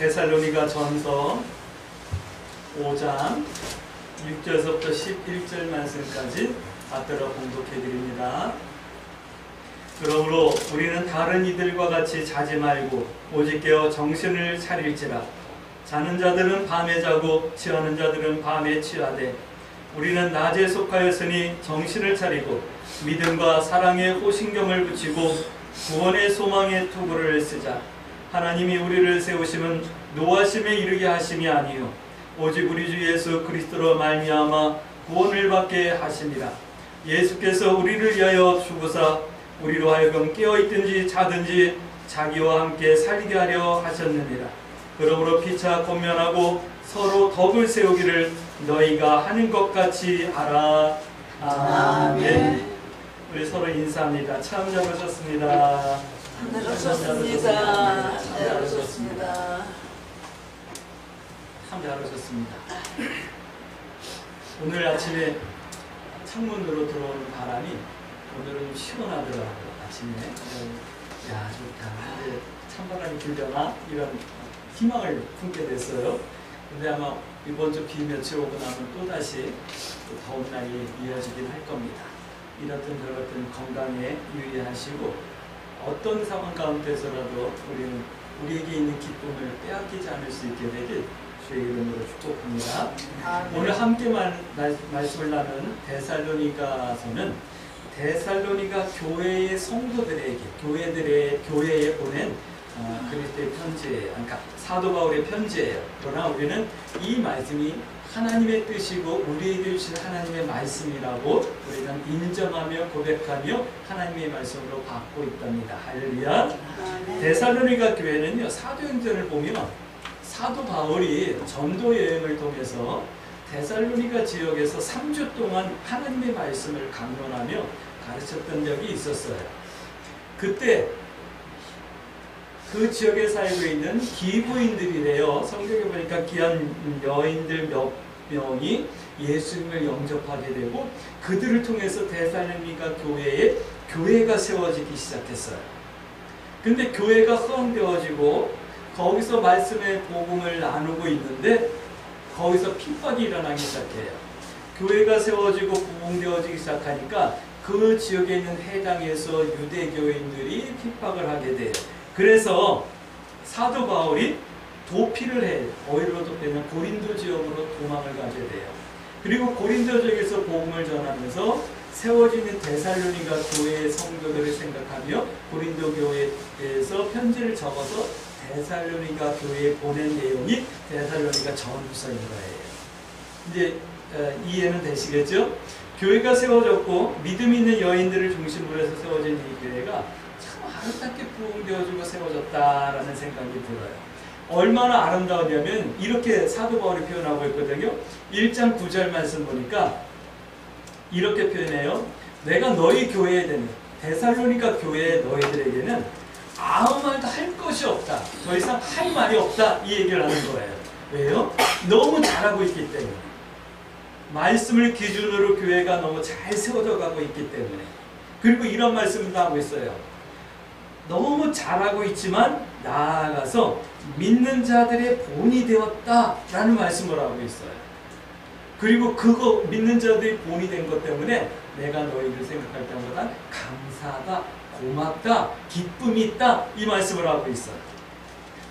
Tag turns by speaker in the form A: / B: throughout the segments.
A: 데살로니가 전서 5장 6절부터 11절 말씀까지 받들어 봉독해 드립니다. 그러므로 우리는 다른 이들과 같이 자지 말고 오직 깨어 정신을 차릴지라. 자는 자들은 밤에 자고 취하는 자들은 밤에 취하되 우리는 낮에 속하였으니 정신을 차리고 믿음과 사랑에 호신경을 붙이고 구원의 소망에 투구를 쓰자. 하나님이 우리를 세우심은 노하심에 이르게 하심이 아니요 오직 우리 주 예수 그리스도로 말미암아 구원을 받게 하심이라. 예수께서 우리를 위하여 죽으사 우리로 하여금 깨어있든지 자든지 자기와 함께 살게 하려 하셨느니라. 그러므로 피차 권면하고 서로 덕을 세우기를 너희가 하는 것 같이 하라. 아멘. 우리 서로 인사합니다. 참 잘하셨습니다.
B: 잘하셨습니다. 잘하셨습니다.
A: 참 잘하셨습니다. 오늘 아침에 창문으로 들어오는 바람이 오늘은 시원하더라고요. 아침에 야 좋다. 근데 찬바람이 불려나? 이런 희망을 품게 됐어요. 근데 아마 이번 주 비 며칠 오고 나면 또다시 더운 날이 이어지긴 할 겁니다. 이렇든 저렇든 건강에 유의하시고 어떤 상황 가운데서라도 우리는 우리에게 있는 기쁨을 빼앗기지 않을 수 있게 되길 주의 이름으로 축복합니다. 오늘 함께 말씀을 나누는 데살로니가서는 데살로니가 교회의 성도들에게 교회에 보낸 그리스도의 편지예요. 그러니까 사도 바울의 편지예요. 그러나 우리는 이 말씀이 하나님의 뜻이고 우리에게 주신 하나님의 말씀이라고 우리는 인정하며 고백하며 하나님의 말씀으로 받고 있답니다. 할렐루야. 데살로니가 교회는요, 사도행전을 보면 사도 바울이 전도 여행을 통해서 데살로니가 지역에서 3주 동안 하나님의 말씀을 강론하며 가르쳤던 적이 있었어요. 그때 그 지역에 살고 있는 기부인들이래요. 성경에 보니까 귀한 여인들 몇 명이 예수님을 영접하게 되고 그들을 통해서 데살로니가 교회에 교회가 세워지기 시작했어요. 근데 교회가 허황되어지고 거기서 말씀의 복음을 나누고 있는데 거기서 핍박이 일어나기 시작해요. 교회가 세워지고 부흥되어지기 시작하니까 그 지역에 있는 해당에서 유대교인들이 핍박을 하게 돼요. 그래서 사도 바울이 도피를 해요. 어디로 도피하면 고린도 지역으로 도망을 가게 돼요. 그리고 고린도 지역에서 복음을 전하면서 세워지는 데살로니가 교회의 성도들을 생각하며 고린도 교회에서 편지를 적어서 데살로니가 교회에 보낸 내용이 데살로니가 전후서인 거예요. 이제 이해는 되시겠죠? 교회가 세워졌고 믿음 있는 여인들을 중심으로 해서 세워진 이 교회가 참 아름답게 부흥되어지고 세워졌다라는 생각이 들어요. 얼마나 아름다우냐면 이렇게 사도 바울이 표현하고 있거든요. 1장 9절 말씀 보니까 이렇게 표현해요. 내가 너희 교회에 대는 데살로니가 교회의 너희들에게는 아무 말도 할 것이 없다. 더 이상 할 말이 없다. 이 얘기를 하는 거예요. 왜요? 너무 잘하고 있기 때문에. 말씀을 기준으로 교회가 너무 잘 세워져 가고 있기 때문에. 그리고 이런 말씀도 하고 있어요. 너무 잘하고 있지만 나아가서 믿는 자들의 본이 되었다라는 말씀을 하고 있어요. 그리고 그거 믿는 자들이 본이 된 것 때문에 내가 너희를 생각할 때마다 감사하다, 고맙다, 기쁨이 있다 이 말씀을 하고 있어요.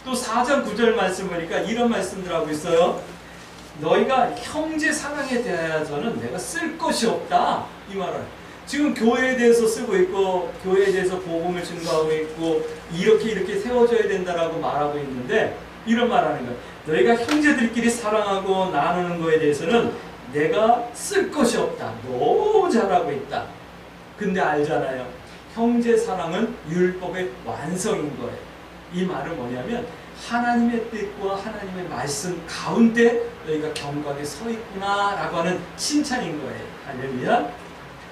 A: 또 4장 9절 말씀 보니까 이런 말씀들 하고 있어요. 너희가 형제 사랑에 대해서는 내가 쓸 것이 없다 이 말을. 지금 교회에 대해서 쓰고 있고 교회에 대해서 복음을 증거하고 있고 이렇게 세워져야 된다라고 말하고 있는데 이런 말하는 거예요. 너희가 형제들끼리 사랑하고 나누는 거에 대해서는 내가 쓸 것이 없다. 너무 잘하고 있다. 근데 알잖아요. 형제 사랑은 율법의 완성인 거예요. 이 말은 뭐냐면 하나님의 뜻과 하나님의 말씀 가운데 너희가 견고하게 서 있구나 라고 하는 칭찬인 거예요. 할렐루야.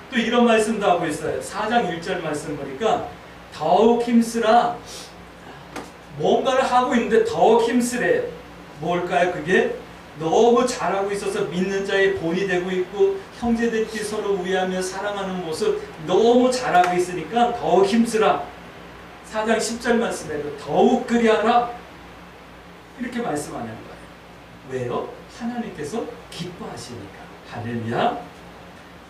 A: 또 이런 말씀도 하고 있어요. 4장 1절 말씀 보니까 더욱 힘쓰라. 뭔가를 하고 있는데 더욱 힘쓰래요. 뭘까요? 그게 너무 잘하고 있어서 믿는 자의 본이 되고 있고 형제들끼리 서로 우애하며 사랑하는 모습 너무 잘하고 있으니까 더욱 힘쓰라. 4장 10절 말씀에도 더욱 그리하라. 이렇게 말씀하는 거예요. 왜요? 하나님께서 기뻐하시니까. 할렐루야.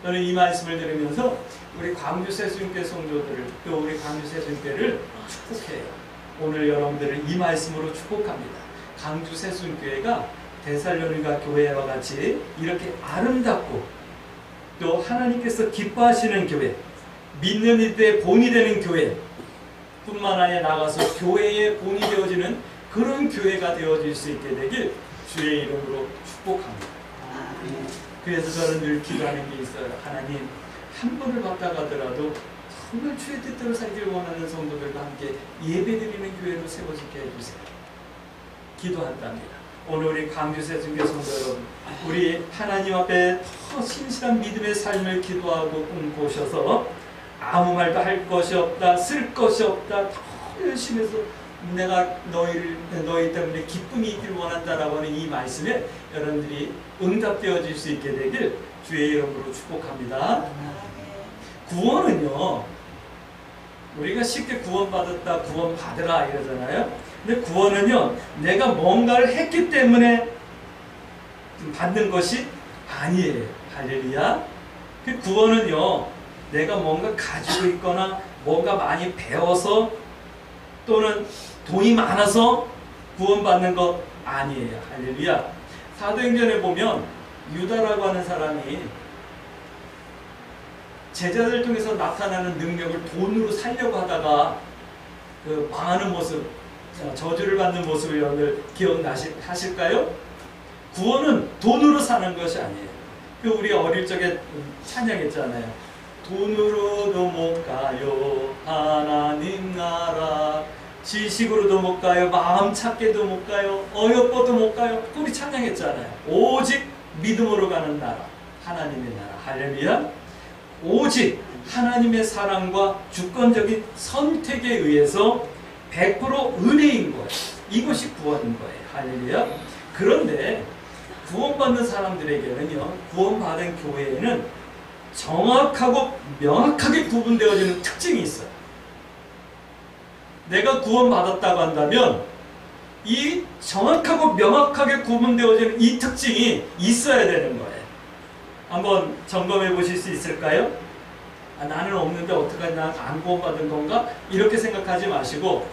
A: 저는 이 말씀을 들으면서 우리 광주 세수님께 성도들을, 또 우리 광주 세수님께를 축복해요. 오늘 여러분들을 이 말씀으로 축복합니다. 광주 세수님교회가 데살로니가 교회와 같이 이렇게 아름답고 또 하나님께서 기뻐하시는 교회, 믿는 이들의 본이 되는 교회 뿐만 아니라 나가서 교회의 본이 되어지는 그런 교회가 되어질 수 있게 되길 주의 이름으로 축복합니다. 그래서 저는 늘 기도하는 게 있어요. 하나님, 한 번을 왔다 가더라도 정말 주의 뜻대로 살기를 원하는 성도들과 함께 예배드리는 교회로 세워지게 해주세요. 기도한답니다. 오늘 우리 광주세순교 성도 여러분, 우리 하나님 앞에 더 신실한 믿음의 삶을 기도하고 꿈꾸셔서 아무 말도 할 것이 없다, 쓸 것이 없다, 더 열심히 해서 내가 너희 때문에 기쁨이 있기를 원한다라고 하는 이 말씀에 여러분들이 응답되어질 수 있게 되길 주의 이름으로 축복합니다. 구원은요, 우리가 쉽게 구원받았다, 구원받으라 이러잖아요. 근데 구원은요, 내가 뭔가를 했기 때문에 받는 것이 아니에요. 할렐루야. 그 구원은요, 내가 뭔가 가지고 있거나 뭔가 많이 배워서 또는 돈이 많아서 구원받는 것 아니에요. 할렐루야. 사도행전에 보면 유다라고 하는 사람이 제자들 통해서 나타나는 능력을 돈으로 살려고 하다가 그 망하는 모습, 저주를 받는 모습을 여러분들 기억하실까요? 구원은 돈으로 사는 것이 아니에요. 그 우리 어릴 적에 찬양했잖아요. 돈으로도 못 가요 하나님 나라, 지식으로도 못 가요, 마음 찾게도 못 가요, 어여뻐도 못 가요. 우리 찬양했잖아요. 오직 믿음으로 가는 나라, 하나님의 나라. 할렐루야. 오직 하나님의 사랑과 주권적인 선택에 의해서 100% 은혜인 거예요. 이것이 구원인 거예요. 할렐루야. 그런데 구원받는 사람들에게는요, 구원받은 교회에는 정확하고 명확하게 구분되어지는 특징이 있어요. 내가 구원받았다고 한다면 이 정확하고 명확하게 구분되어지는 이 특징이 있어야 되는 거예요. 한번 점검해 보실 수 있을까요? 나는 없는데 어떡하지, 난 안 구원받은 건가? 이렇게 생각하지 마시고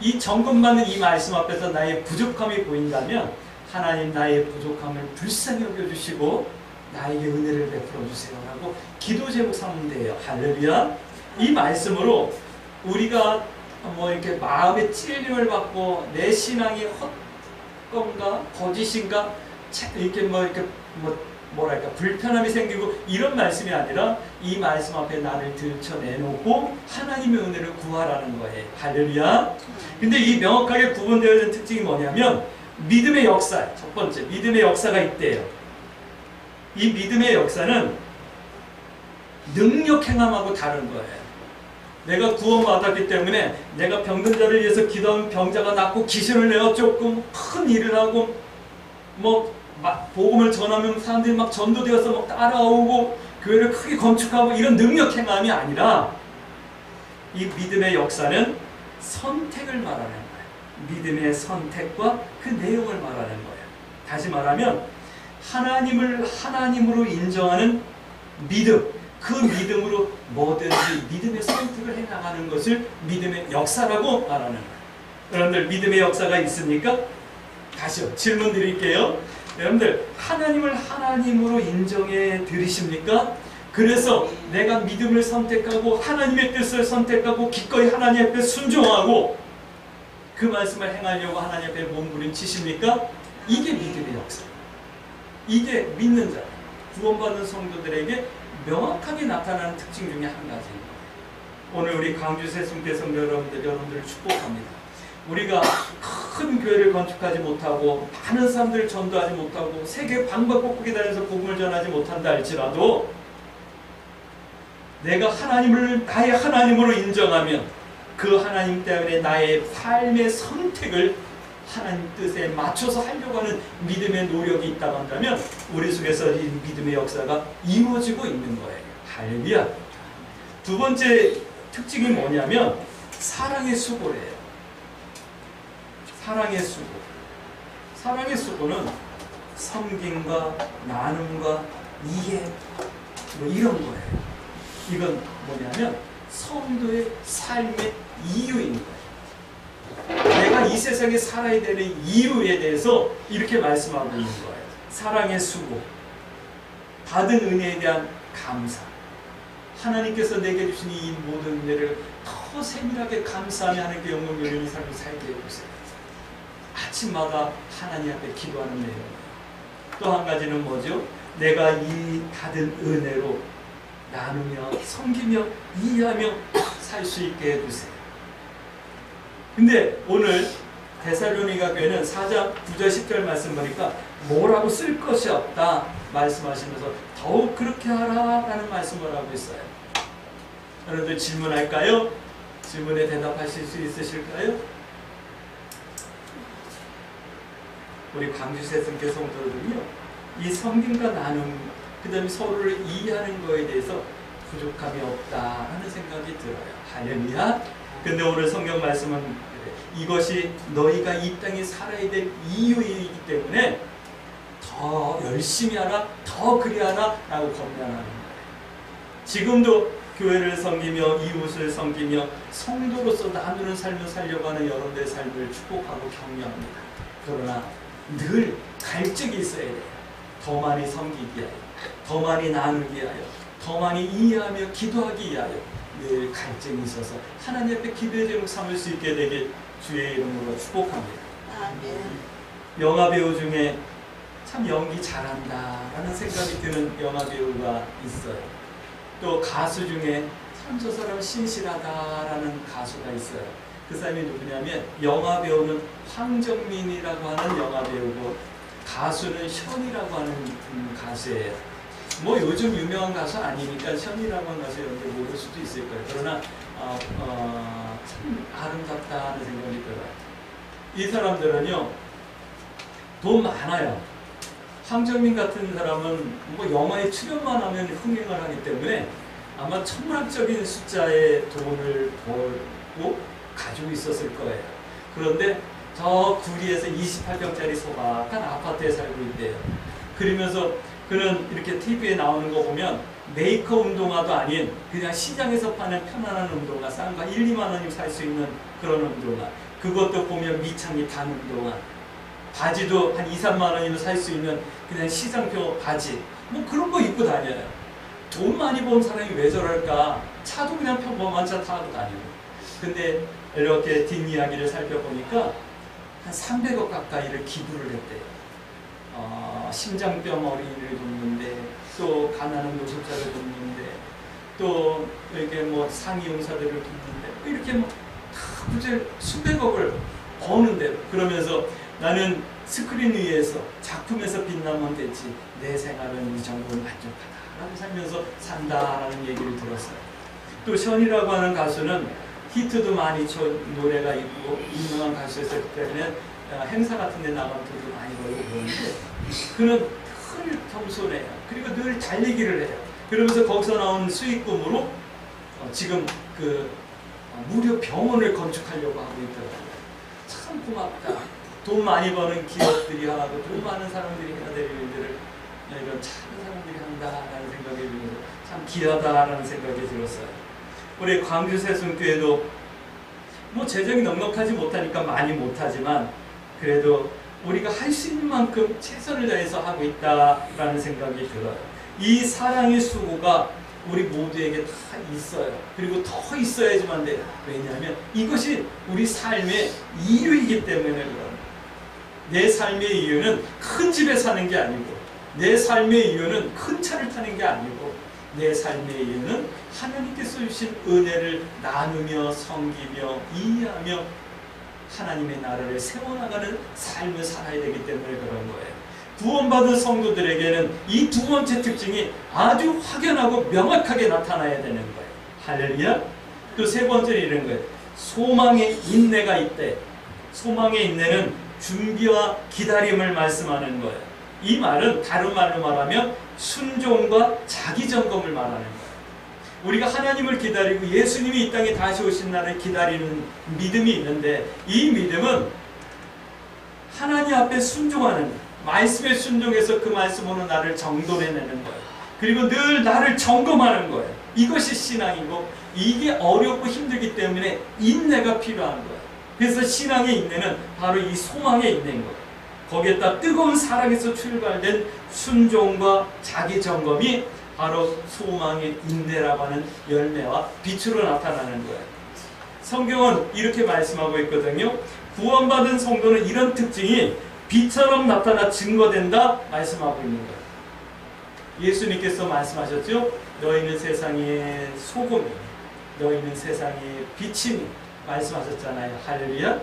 A: 이 점검받는 이 말씀 앞에서 나의 부족함이 보인다면 하나님, 나의 부족함을 불쌍히 여겨주시고 나에게 은혜를 베풀어 주세요 라고 기도 제목 삼으면 돼요. 할렐루야. 이 말씀으로 우리가 뭐 이렇게 마음의 찔림을 받고 내 신앙이 헛건가 거짓인가 이렇게 뭐랄까 불편함이 생기고 이런 말씀이 아니라 이 말씀 앞에 나를 들춰내놓고 하나님의 은혜를 구하라는 거예요. 할렐루야. 근데 이 명확하게 구분되어진 특징이 뭐냐면 믿음의 역사, 첫 번째 믿음의 역사가 있대요. 이 믿음의 역사는 능력 행함하고 다른 거예요. 내가 구원받았기 때문에 내가 병든 자를 위해서 기도하면 병자가 낫고 귀신을 내어 쫓고 큰 일을 하고 뭐 복음을 전하면 사람들이 막 전도되어서 막 따라오고 교회를 크게 건축하고 이런 능력 행함이 아니라 이 믿음의 역사는 선택을 말하는 거예요. 믿음의 선택과 그 내용을 말하는 거예요. 다시 말하면 하나님을 하나님으로 인정하는 믿음, 그 믿음으로 뭐든지 믿음의 선택을 해나가는 것을 믿음의 역사라고 말하는 거예요. 여러분들 믿음의 역사가 있습니까? 다시요. 질문 드릴게요. 여러분들 하나님을 하나님으로 인정해 들으십니까? 그래서 내가 믿음을 선택하고 하나님의 뜻을 선택하고 기꺼이 하나님 앞에 순종하고 그 말씀을 행하려고 하나님 앞에 몸부림치십니까? 이게 믿음의 역사. 이게 믿는 자, 구원받는 성도들에게 명확하게 나타나는 특징 중에 한 가지입니다. 오늘 우리 광주 세순교 성도 여러분들을 축복합니다. 우리가 큰 교회를 건축하지 못하고 많은 사람들을 전도하지 못하고 세계 방방곡곡에 다녀서 복음을 전하지 못한다 할지라도 내가 하나님을 나의 하나님으로 인정하면 그 하나님 때문에 나의 삶의 선택을 하나님 뜻에 맞춰서 하려고 하는 믿음의 노력이 있다고 한다면 우리 속에서 이 믿음의 역사가 이루어지고 있는 거예요. 할렐루야. 두 번째 특징이 뭐냐면 사랑의 수고래요. 사랑의 수고. 사랑의 수고는 섬김과 나눔과 이해 뭐 이런 거예요. 이건 뭐냐면 성도의 삶의 이유인 거예요. 내가 이 세상에 살아야 되는 이유에 대해서 이렇게 말씀하고 있는 거예요. 사랑의 수고, 받은 은혜에 대한 감사, 하나님께서 내게 주신 이 모든 은혜를 더 세밀하게 감사하며 하나님께 영광 돌리는 삶을 살게 해주세요. 아침마다 하나님 앞에 기도하는 내용. 또 한 가지는 뭐죠? 내가 이 받은 은혜로 나누며 섬기며 이해하며 살 수 있게 해주세요. 근데 오늘 데살로니가 교회는 4장 9절 10절 말씀 보니까 뭐라고 쓸 것이 없다 말씀하시면서 더욱 그렇게 하라라는 말씀을 하고 있어요. 여러분들 질문할까요? 질문에 대답하실 수 있으실까요? 우리 광주세승교 성도들은요, 이 섬김과 나눔, 그 다음에 서로를 이해하는 거에 대해서 부족함이 없다라는 생각이 들어요. 할렐루야. 근데 오늘 성경 말씀은 이것이 너희가 이 땅에 살아야 될 이유이기 때문에 더 열심히 하라, 더 그리하라 라고 권면하는 거예요. 지금도 교회를 섬기며 이웃을 섬기며 성도로서 나누는 삶을 살려고 하는 여러분들의 삶을 축복하고 격려합니다. 그러나 늘 갈증이 있어야 돼요. 더 많이 섬기기 위하여, 더 많이 나누기 위하여, 더 많이 이해하며 기도하기 위하여 늘 갈증이 있어서 하나님 앞에 기도의 제목 삼을 수 있게 되길 주의 이름으로 축복합니다.
B: 아멘.
A: 영화배우 중에 참 연기 잘한다라는 생각이 드는 영화배우가 있어요. 또 가수 중에 참 저 사람 신실하다라는 가수가 있어요. 그 사람이 누구냐면 영화배우는 황정민이라고 하는 영화배우고 가수는 현이라고 하는 가수예요. 뭐 요즘 유명한 가수 아니니까 현이라고 하는 가수 여러분들 모를 수도 있을 거예요. 그러나 참 아름답다는 생각이 들어요. 이 사람들은요 돈 많아요. 황정민 같은 사람은 뭐 영화에 출연만 하면 흥행을 하기 때문에 아마 천문학적인 숫자의 돈을 벌고 가지고 있었을 거예요. 그런데 저 구리에서 28평짜리 소박한 아파트에 살고 있대요. 그러면서 그는 이렇게 TV에 나오는 거 보면 메이커 운동화도 아닌 그냥 시장에서 파는 편안한 운동화, 싼 거 1, 2만 원이면 살 수 있는 그런 운동화, 그것도 보면 밑창이 단 운동화, 바지도 한 2, 3만 원이면 살 수 있는 그냥 시장표 바지, 뭐 그런 거 입고 다녀요. 돈 많이 번 사람이 왜 저럴까? 차도 그냥 평범한 차 타고 다니고. 근데 이렇게 뒷이야기를 살펴보니까 한 300억 가까이를 기부를 했대요. 심장병 어린이를 돕는데, 또 가난한 노숙자를 돕는데, 또 이렇게 뭐 상이용사들을 돕는데, 이렇게 뭐 다 부재 수백억을 버는데, 그러면서 나는 스크린 위에서 작품에서 빛나면 되지 내 생활은 이 정도는 만족하다라고 살면서 산다라는 얘기를 들었어요. 또 션이라고 하는 가수는 히트도 많이 쳐 노래가 있고 유명한 가수였기 때문에 행사 같은 데 나가면 돈도 많이 벌고 그러는데 그는 늘 겸손해요. 그리고 늘 달리기를 해요. 그러면서 거기서 나온 수익금으로 지금 그 무료 병원을 건축하려고 하고 있더라고요. 참 고맙다. 돈 많이 버는 기업들이 하고 돈 많은 사람들이 해야 될 일들을 이런 작은 사람들이 한다라는 생각이 들면서 참 귀하다라는 생각이 들었어요. 우리 광주세순교회도 뭐 재정이 넉넉하지 못하니까 많이 못하지만 그래도 우리가 할 수 있는 만큼 최선을 다해서 하고 있다라는 생각이 들어요. 이 사랑의 수고가 우리 모두에게 다 있어요. 그리고 더 있어야지만 돼요. 왜냐하면 이것이 우리 삶의 이유이기 때문에 그래요. 내 삶의 이유는 큰 집에 사는 게 아니고, 내 삶의 이유는 큰 차를 타는 게 아니고, 내 삶의 이유는 하나님께서 주신 은혜를 나누며 섬기며 이해하며 하나님의 나라를 세워나가는 삶을 살아야 되기 때문에 그런 거예요. 구원받은 성도들에게는 이 두 번째 특징이 아주 확연하고 명확하게 나타나야 되는 거예요. 할렐루야. 또 세 번째는 이런 거예요. 소망의 인내가 있대. 소망의 인내는 준비와 기다림을 말씀하는 거예요. 이 말은 다른 말로 말하면 순종과 자기점검을 말하는 거예요. 우리가 하나님을 기다리고 예수님이 이 땅에 다시 오신 날을 기다리는 믿음이 있는데, 이 믿음은 하나님 앞에 순종하는 거예요. 말씀에 순종해서 그 말씀으로 나를 정돈해내는 거예요. 그리고 늘 나를 점검하는 거예요. 이것이 신앙이고, 이게 어렵고 힘들기 때문에 인내가 필요한 거예요. 그래서 신앙의 인내는 바로 이 소망의 인내인 거예요. 거기에다 뜨거운 사랑에서 출발된 순종과 자기 점검이 바로 소망의 인내라고 하는 열매와 빛으로 나타나는 거예요. 성경은 이렇게 말씀하고 있거든요. 구원받은 성도는 이런 특징이 빛처럼 나타나 증거된다 말씀하고 있는 거예요. 예수님께서 말씀하셨죠. 너희는 세상의 소금이, 너희는 세상의 빛이니 말씀하셨잖아요. 할렐루야.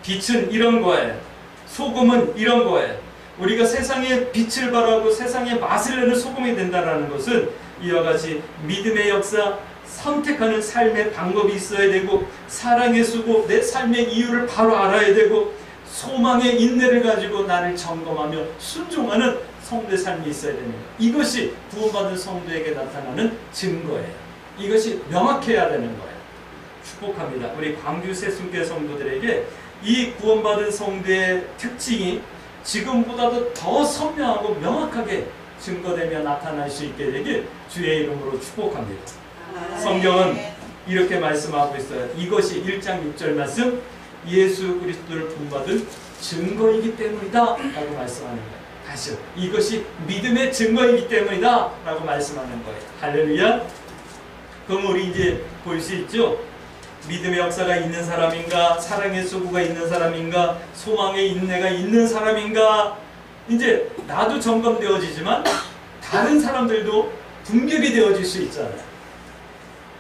A: 빛은 이런 거예요. 소금은 이런 거예요. 우리가 세상의 빛을 발하고 세상의 맛을 내는 소금이 된다는 것은 이와 같이 믿음의 역사, 선택하는 삶의 방법이 있어야 되고, 사랑의 수고, 내 삶의 이유를 바로 알아야 되고, 소망의 인내를 가지고 나를 점검하며 순종하는 성도의 삶이 있어야 되는 거예요. 이것이 구원받은 성도에게 나타나는 증거예요. 이것이 명확해야 되는 거예요. 축복합니다. 우리 광주 새순교 성도들에게 이 구원받은 성도의 특징이 지금보다도 더 선명하고 명확하게 증거되며 나타날 수 있게 되길 주의 이름으로 축복합니다. 성경은 이렇게 말씀하고 있어요. 이것이 1장 6절 말씀, 예수 그리스도를 본받은 증거이기 때문이다 라고 말씀하는 거예요. 다시요. 이것이 믿음의 증거이기 때문이다 라고 말씀하는 거예요. 할렐루야. 그럼 우리 이제 볼 수 있죠. 믿음의 역사가 있는 사람인가, 사랑의 수고가 있는 사람인가, 소망의 인내가 있는 사람인가. 이제 나도 점검되어지지만 다른 사람들도 분별이 되어질 수 있잖아요.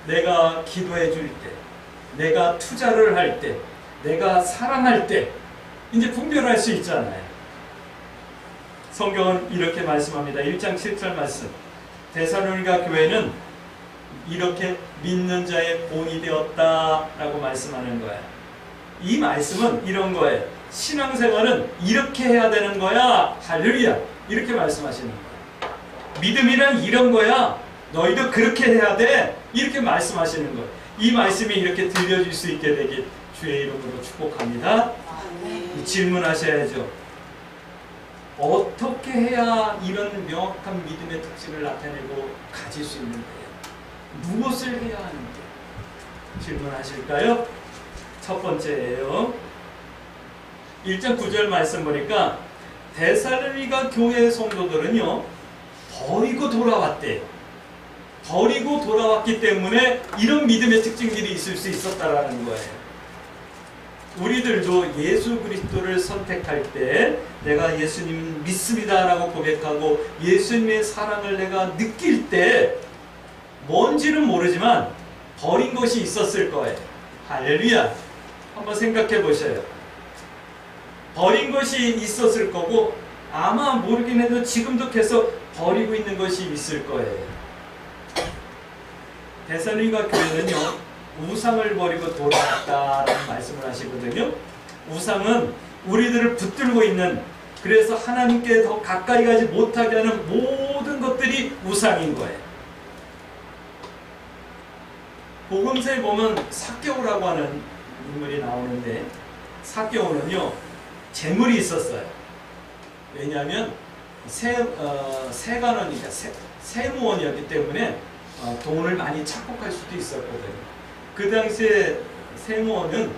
A: 내가 기도해 줄 때, 내가 투자를 할 때, 내가 사랑할 때 이제 분별할 수 있잖아요. 성경은 이렇게 말씀합니다. 1장 7절 말씀. 데살로니가 교회는 이렇게 믿는 자의 본이 되었다라고 말씀하는 거예요. 이 말씀은 이런 거예요. 신앙생활은 이렇게 해야 되는 거야. 할렐루야. 이렇게 말씀하시는 거예요. 믿음이란 이런 거야. 너희도 그렇게 해야 돼. 이렇게 말씀하시는 거예요. 이 말씀이 이렇게 들려질 수 있게 되길 주의 이름으로 축복합니다. 질문하셔야죠. 어떻게 해야 이런 명확한 믿음의 특징을 나타내고 가질 수 있는 거예요? 무엇을 해야 하는지 질문하실까요? 첫 번째예요. 1장 9절 말씀 보니까 데살로니가 교회 성도들은요, 버리고 돌아왔대요. 버리고 돌아왔기 때문에 이런 믿음의 특징들이 있을 수 있었다라는 거예요. 우리들도 예수 그리스도를 선택할 때 내가 예수님 믿습니다 라고 고백하고 예수님의 사랑을 내가 느낄 때 뭔지는 모르지만 버린 것이 있었을 거예요. 할렐루야. 한번 생각해 보셔요. 버린 것이 있었을 거고 아마 모르긴 해도 지금도 계속 버리고 있는 것이 있을 거예요. 데살로니가 교회는요, 우상을 버리고 돌아왔다라는 말씀을 하시거든요. 우상은 우리들을 붙들고 있는, 그래서 하나님께 더 가까이 가지 못하게 하는 모든 것들이 우상인 거예요. 복음서에 보면 삭개오라고 하는 인물이 나오는데, 삭개오는요 재물이 있었어요. 왜냐하면 세관원이니까 세무원이었기 때문에 돈을 많이 착복할 수도 있었거든요. 그 당시에 세무원은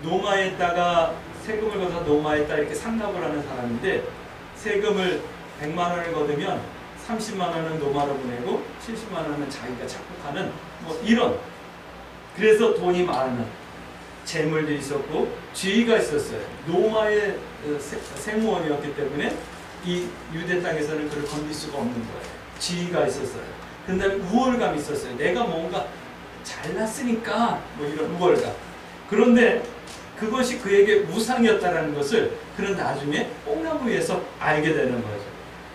A: 노마에다가 세금을 걷어서 노마에다 이렇게 상납을 하는 사람인데, 세금을 100만 원을 걷으면 30만 원은 노마로 보내고 70만 원은 자기가 착복하는 뭐 이런, 그래서 돈이 많은 재물도 있었고 지위가 있었어요. 노마의 세무원이었기 때문에 이 유대 땅에서는 그를 건들 수가 없는 거예요. 지위가 있었어요. 그 다음에 우월감이 있었어요. 내가 뭔가 잘났으니까 뭐 이런 우월감. 그런데 그것이 그에게 우상이었다는 것을 그는 나중에 뽕나무 위에서 알게 되는 거죠.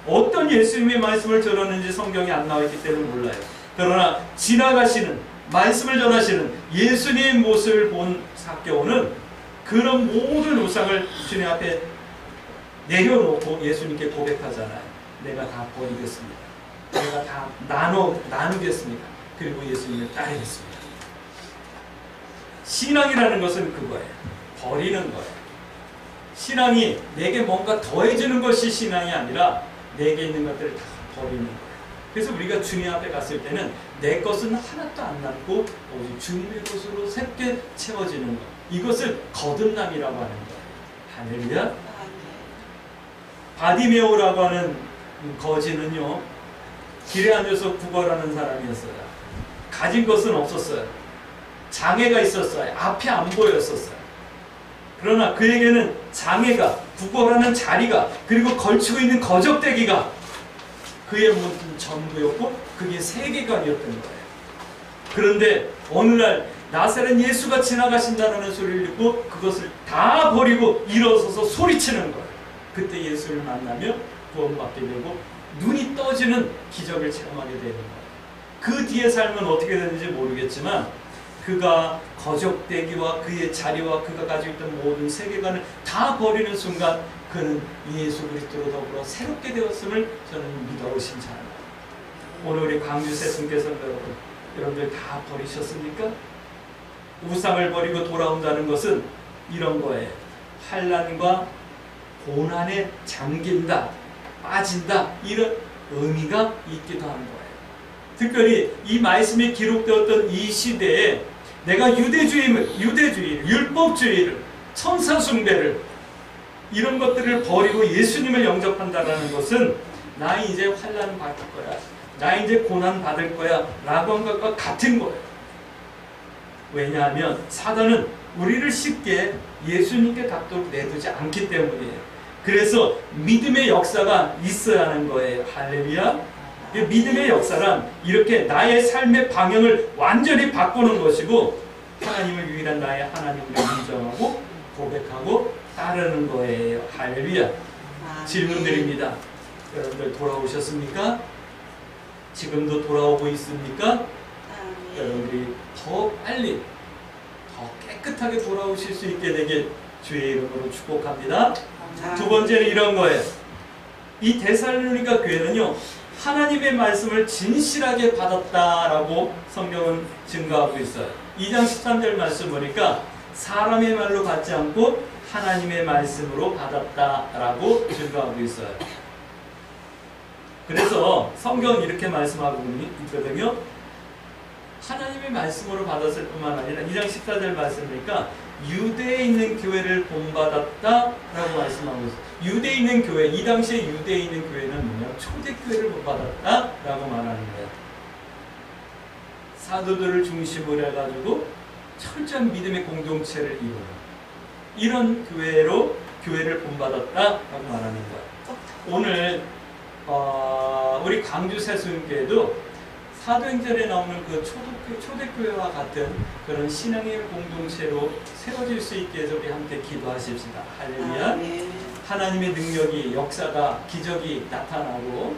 A: 어떤 예수님의 말씀을 들었는지 성경이 안 나와있기 때문에 몰라요. 그러나 지나가시는 말씀을 전하시는 예수님의 모습을 본 삭개오는 그런 모든 우상을 주님 앞에 내려놓고 예수님께 고백하잖아요. 내가 다 버리겠습니다. 내가 다 나누겠습니다. 그리고 예수님을 따르겠습니다. 신앙이라는 것은 그거예요. 버리는 거예요. 신앙이 내게 뭔가 더해주는 것이 신앙이 아니라 내게 있는 것들을 다 버리는 거예요. 그래서 우리가 주님 앞에 갔을 때는 내 것은 하나도 안 남고 오직 주님의 것으로 새롭게 채워지는 것, 이것을 거듭남이라고 하는 거예요. 할렐루야. 바디메오라고 하는 거지는요, 길에 앉아서 구걸하는 사람이었어요. 가진 것은 없었어요. 장애가 있었어요. 앞이 안 보였었어요. 그러나 그에게는 장애가, 구걸하는 자리가, 그리고 걸치고 있는 거적대기가 그의 모든 전부였고 그게 세계관이었던 거예요. 그런데 어느 날 나사렛 예수가 지나가신다는 소리를 듣고 그것을 다 버리고 일어서서 소리치는 거예요. 그때 예수를 만나며 구원받게 되고 눈이 떠지는 기적을 체험하게 되는 거예요. 그 뒤의 삶은 어떻게 되는지 모르겠지만 그가 거적대기와 그의 자리와 그가 가지고 있던 모든 세계관을 다 버리는 순간 그는 예수 그리스도로 더불어 새롭게 되었음을 저는 믿어 심찬합니다. 오늘 우리 광주 새순교회 여러분들 다 버리셨습니까? 우상을 버리고 돌아온다는 것은 이런 거예요. 환난과 고난에 잠긴다, 빠진다, 이런 의미가 있기도 한 거예요. 특별히 이 말씀이 기록되었던 이 시대에 내가 유대주의, 율법주의를, 천사숭배를, 이런 것들을 버리고 예수님을 영접한다는 것은 나 이제 환난 받을 거야, 나 이제 고난 받을 거야 라고 한 것과 같은 거예요. 왜냐하면 사단은 우리를 쉽게 예수님께 닿도록 내두지 않기 때문이에요. 그래서 믿음의 역사가 있어야 하는 거예요. 할렐루야. 믿음의 역사란 이렇게 나의 삶의 방향을 완전히 바꾸는 것이고 하나님을 유일한 나의 하나님을 인정하고 고백하고 따르는 거예요. 할렐루야. 질문 드립니다. 여러분들 돌아오셨습니까? 지금도 돌아오고 있습니까? 여러분들이 더 빨리 더 깨끗하게 돌아오실 수 있게 되길 주의 이름으로 축복합니다. 두 번째는 이런 거예요. 이 데살로니가 교회는요, 하나님의 말씀을 진실하게 받았다라고 성경은 증거하고 있어요. 2장 13절 말씀 보니까 사람의 말로 받지 않고 하나님의 말씀으로 받았다라고 증거하고 있어요. 그래서 성경은 이렇게 말씀하고 있거든요. 하나님의 말씀으로 받았을 뿐만 아니라 2장 14절 말씀이니까 유대에 있는 교회를 본받았다라고 말씀하고 있어요. 유대에 있는 교회, 이 당시에 유대에 있는 교회는 뭐냐? 초대교회를 본받았다라고 말하는 거예요. 사도들을 중심으로 해가지고 철저한 믿음의 공동체를 이루는 이런 교회를 본받았다라고 말하는 거예요. 오늘 우리 광주 새순교회도 사도행전에 나오는 그 초대교회와 같은 그런 신앙의 공동체로 세워질 수 있게 해서 우리 함께 기도하십시다. 할렐루야. 하나님의 능력이, 역사가, 기적이 나타나고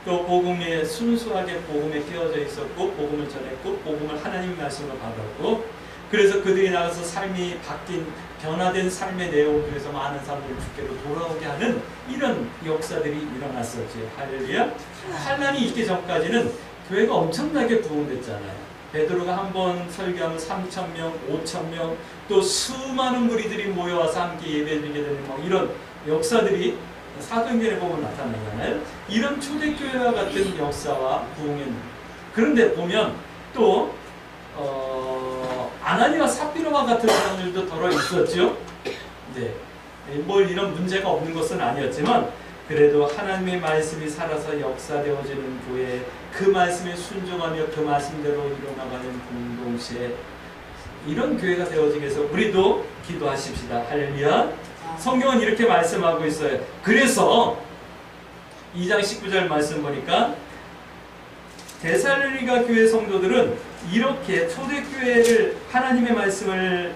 A: 또 복음에 순수하게 복음에 끼워져 있었고 복음을 전했고 복음을 하나님의 말씀으로 받았고 그래서 그들이 나가서 삶이 바뀐 변화된 삶의 내용을 통해서 많은 사람들을 주께로 돌아오게 하는 이런 역사들이 일어났었지. 할렐루야. 환난이 있기 전까지는 교회가 엄청나게 부흥됐잖아요. 베드로가 한 번 설교하면 3,000명, 5,000명, 또 수많은 무리들이 모여와서 함께 예배드리게 되는 뭐 이런 역사들이 사도행전에 보면 나타나잖아요. 이런 초대교회와 같은 역사와 부흥은 그런데 보면 또 아나니와 삽비라와 같은 사람들도 더러 있었죠. 네, 뭘 이런 문제가 없는 것은 아니었지만 그래도 하나님의 말씀이 살아서 역사되어지는 교회, 그 말씀에 순종하며 그 말씀대로 이뤄나가는 공동체, 이런 교회가 되어지기 위해서 우리도 기도하십시다. 할렐루야. 성경은 이렇게 말씀하고 있어요. 그래서 2장 19절 말씀 보니까 데살로니가 교회 성도들은 이렇게 초대교회를 하나님의 말씀을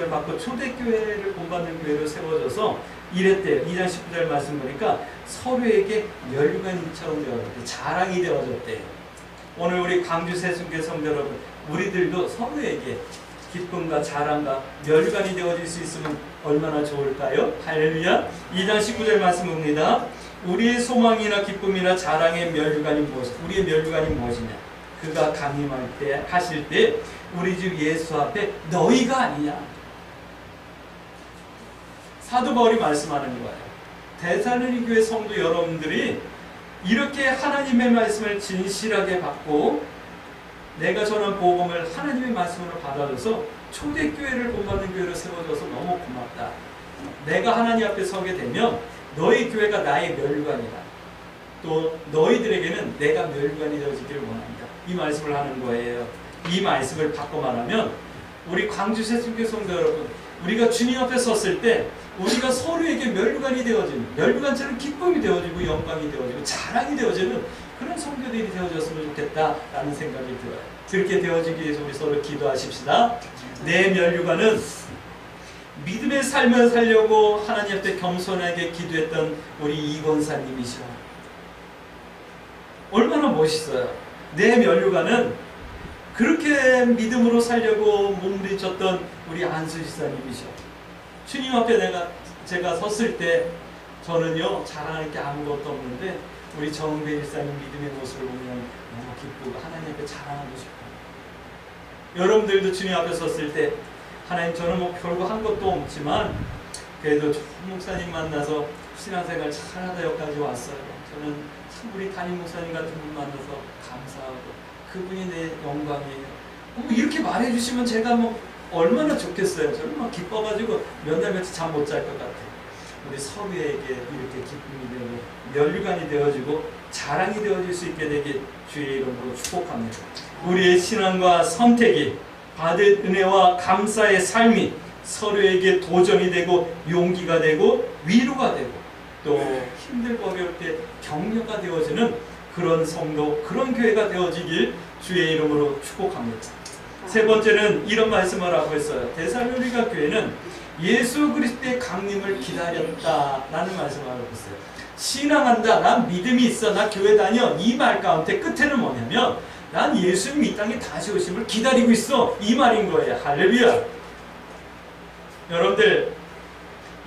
A: 받고 초대교회를 본받는 교회로 세워져서 이랬대요. 2장 19절 말씀 보니까 서로에게 멸관처럼 되어졌대요. 자랑이 되어졌대요. 오늘 우리 광주 새순교회 성도 여러분, 우리들도 서로에게 기쁨과 자랑과 멸관이 되어질 수 있으면 얼마나 좋을까요? 할렐루야. 2장 19절 말씀입니다. 우리의 소망이나 기쁨이나 자랑의 멸관이 무엇이냐? 우리의 멸관이 무엇이냐? 그가 강림할 때 하실 때 우리 주 예수 앞에 너희가 아니냐? 사도 바울이 말씀하는 거예요. 데살로니가 교회 성도 여러분들이 이렇게 하나님의 말씀을 진실하게 받고 내가 전한 복음을 하나님의 말씀으로 받아줘서 초대교회를 본받는 교회로 세워줘서 너무 고맙다. 내가 하나님 앞에 서게 되면 너희 교회가 나의 멸관이다. 또 너희들에게는 내가 멸관이 되어지기를 원한다. 이 말씀을 하는 거예요. 이 말씀을 바꿔 말하면 우리 광주 새순교 성도 여러분, 우리가 주님 앞에 섰을 때 우리가 서로에게 멸관이 되어지는, 멸관처럼 기쁨이 되어지고 영광이 되어지고 자랑이 되어지는 그런 성도들이 되어졌으면 좋겠다라는 생각이 들어요. 그렇게 되어지기 위해서 우리 서로 기도하십시다. 내 멸관은 믿음의 삶을 살려고 하나님 앞에 겸손하게 기도했던 우리 이권사님이시오. 얼마나 멋있어요. 내 면류관은 그렇게 믿음으로 살려고 몸부림쳤던 우리 안수지사님이시오. 주님 앞에 제가 섰을 때 저는요 자랑할 게 아무것도 없는데 우리 정배 일사님 믿음의 모습을 보면 너무 기쁘고 하나님 앞에 자랑하고 싶어요. 여러분들도 주님 앞에 섰을 때 하나님, 저는 뭐 별거 한 것도 없지만 그래도 좋은 목사님 만나서 신앙생활 잘하다 여기까지 왔어요. 저는 참 우리 담임 목사님 같은 분 만나서 감사하고 그분이 내 영광이에요. 이렇게 말해주시면 제가 뭐 얼마나 좋겠어요. 저는 막 기뻐가지고 몇 날 며칠 잠 못 잘 것 같아요. 우리 서로에게 이렇게 기쁨이 되고 면류관이 되어지고 자랑이 되어질 수 있게 되길 주의 이름으로 축복합니다. 우리의 신앙과 선택이 받은 은혜와 감사의 삶이 서로에게 도전이 되고 용기가 되고 위로가 되고 또 힘들고 어려울 때 격려가 되어지는 그런 성도, 그런 교회가 되어지길 주의 이름으로 축복합니다. 세 번째는 이런 말씀을 하고 있어요. 데살로니가 교회는 예수 그리스도의 강림을 기다렸다라는 말씀을 하고 있어요. 신앙한다, 난 믿음이 있어, 나 교회 다녀, 이 말 가운데 끝에는 뭐냐면 난 예수님 이 땅에 다시 오심을 기다리고 있어, 이 말인 거예요. 할렐루야. 여러분들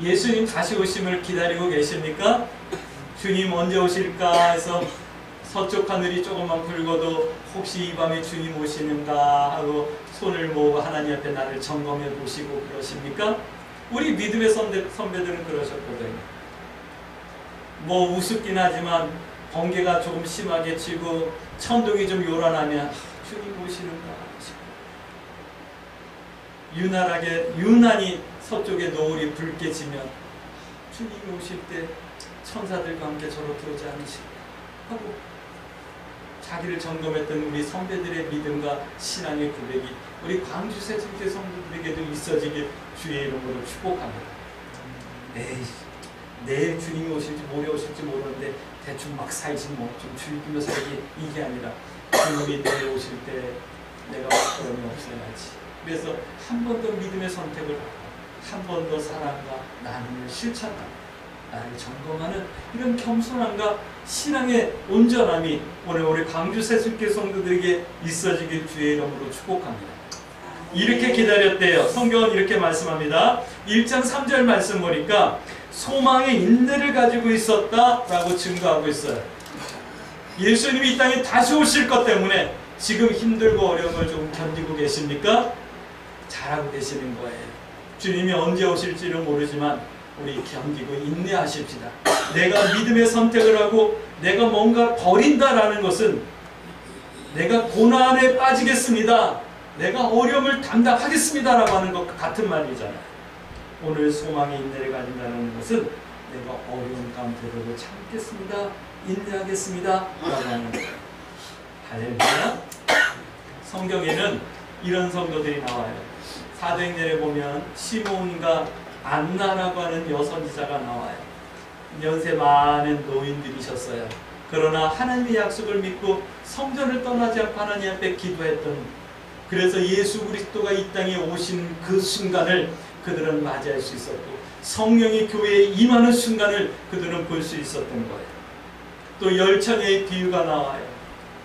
A: 예수님 다시 오심을 기다리고 계십니까? 주님 언제 오실까 해서 서쪽 하늘이 조금만 붉어도 혹시 이 밤에 주님 오시는가 하고 손을 모으고 하나님 앞에 나를 점검해 보시고 그러십니까? 우리 믿음의 선배들은 그러셨거든요. 뭐 우습긴 하지만 번개가 조금 심하게 치고 천둥이 좀 요란하면 주님 오시는가 싶고, 유난히 서쪽에 노을이 붉게 지면 주님이 오실 때 천사들과 함께 저렇게 오지 않으실까 하고 자기를 점검했던 우리 선배들의 믿음과 신앙의 고백이 우리 광주 새순교 성도들에게도 있어지길 주의 이름으로 축복합니다. 내일 주님이 오실지 모레 오실지 모르는데 대충 막 살지 뭐 좀 즐기며 살기, 이게 아니라 주님이 내일 오실 때 내가 그러면 없어야지. 그래서 한 번 더 믿음의 선택을 하고 한 번 더 사랑과 나눔을 실천하고 나를 점검하는 이런 겸손함과 신앙의 온전함이 오늘 우리 광주 새순교 성도들에게 있어지길 주의 이름으로 축복합니다. 이렇게 기다렸대요. 성경은 이렇게 말씀합니다. 1장 3절 말씀 보니까 소망의 인내를 가지고 있었다라고 증거하고 있어요. 예수님이 이 땅에 다시 오실 것 때문에 지금 힘들고 어려움을 좀 견디고 계십니까? 잘하고 계시는 거예요. 주님이 언제 오실지는 모르지만 우리 견디고 인내하십시다. 내가 믿음의 선택을 하고 내가 뭔가 버린다라는 것은 내가 고난에 빠지겠습니다, 내가 어려움을 담당하겠습니다 라고 하는 것과 같은 말이잖아요. 오늘 소망의 인내를 가진다는 것은 내가 어려운 가운데도 참겠습니다, 인내하겠습니다 라고 하는 거예요. 할렐루야. 성경에는 이런 성도들이 나와요. 사도행전에 보면 시몬과 안나라고 하는 여선지자가 나와요. 연세 많은 노인들이셨어요. 그러나 하나님의 약속을 믿고 성전을 떠나지 않고 하나님 앞에 기도했던, 그래서 예수 그리스도가 이 땅에 오신 그 순간을 그들은 맞이할 수 있었고 성령이 교회에 임하는 순간을 그들은 볼 수 있었던 거예요. 또 열처녀의 비유가 나와요.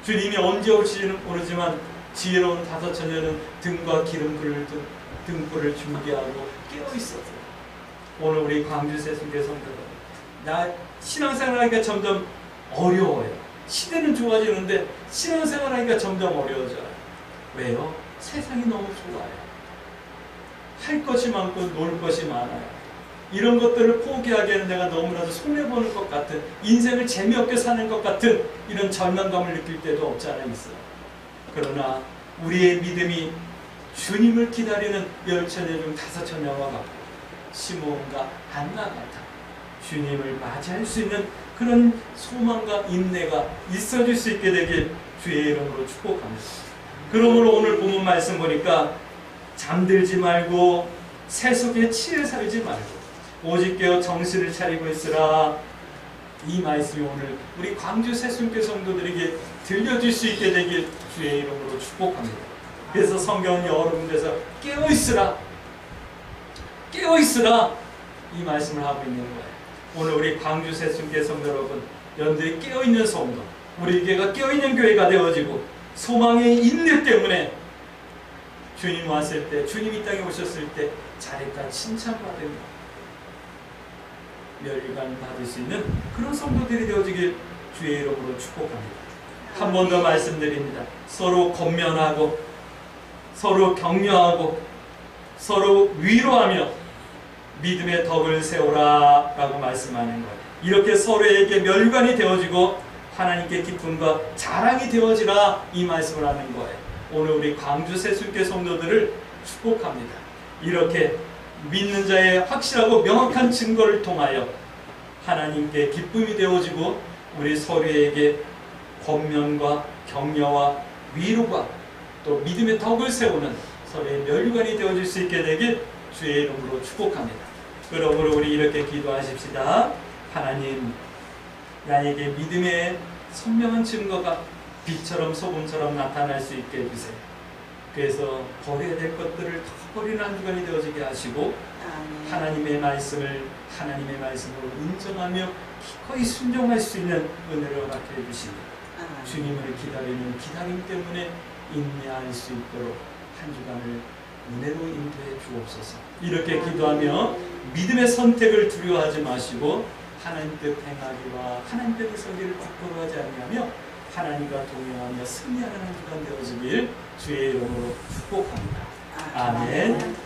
A: 주님이 언제 올지는 모르지만 지혜로운 다섯 처녀는 등과 기름불을 등불을 준비하고 깨어 있었어요. 오늘 우리 광주 새순교 성도들, 나 신앙생활하기가 점점 어려워요. 시대는 좋아지는데 신앙생활하기가 점점 어려워져요. 왜요? 세상이 너무 좋아요. 할 것이 많고 놀 것이 많아요. 이런 것들을 포기하기에는 내가 너무나도 손해보는 것 같은, 인생을 재미없게 사는 것 같은 이런 절망감을 느낄 때도 없지 않아 있어요. 그러나 우리의 믿음이 주님을 기다리는 10처녀 중 5처녀와 같고 시므온과 안나 같아 주님을 맞이할 수 있는 그런 소망과 인내가 있어질 수 있게 되길 주의 이름으로 축복합니다. 그러므로 오늘 본문 말씀 보니까 잠들지 말고 세속에 치여 살지 말고 오직 깨어 정신을 차리고 있으라. 이 말씀이 오늘 우리 광주 새순교 성도들에게 들려줄 수 있게 되길 주의 이름으로 축복합니다. 그래서 성경은 여러 군데서 깨어 있으라, 깨어 있으라 이 말씀을 하고 있는 거예요. 오늘 우리 광주 새순교 성도 여러분, 여러분들이 깨어 있는 성도, 우리 교회가 깨어 있는 교회가 되어지고 소망의 인내 때문에 주님 왔을 때, 주님 이 땅에 오셨을 때 잘했다 칭찬받으며 멸관 받을 수 있는 그런 성도들이 되어지길 주의 이름으로 축복합니다. 한 번 더 말씀드립니다. 서로 권면하고 서로 격려하고 서로 위로하며 믿음의 덕을 세우라 라고 말씀하는 거예요. 이렇게 서로에게 멸관이 되어지고 하나님께 기쁨과 자랑이 되어지라 이 말씀을 하는 거예요. 오늘 우리 광주 새순교 성도들을 축복합니다. 이렇게 믿는 자의 확실하고 명확한 증거를 통하여 하나님께 기쁨이 되어지고 우리 서로에게 권면과 격려와 위로가 또 믿음의 덕을 세우는 서로의 멸관이 되어질 수 있게 되길 주의 이름으로 축복합니다. 그러므로 우리 이렇게 기도하십시다. 하나님, 나에게 믿음의 선명한 증거가 빛처럼 소금처럼 나타날 수 있게 해주세요. 그래서 버려야 될 것들을 더 버리는 한 주간이 되어지게 하시고 하나님의 말씀을 하나님의 말씀으로 인정하며 기꺼이 순종할 수 있는 은혜를 허락해 주시고 주님을 기다리는 기다림 때문에 인내할 수 있도록 한 주간을 은혜로 인도해 주옵소서. 이렇게 기도하며 믿음의 선택을 두려워하지 마시고 하나님 뜻 행하기와 하나님 뜻의 설계를 부끄러워하지 아니하며 하나님과 동행하며 승리하는 한 주간 되어지길 주의 이름으로 축복합니다. 아멘.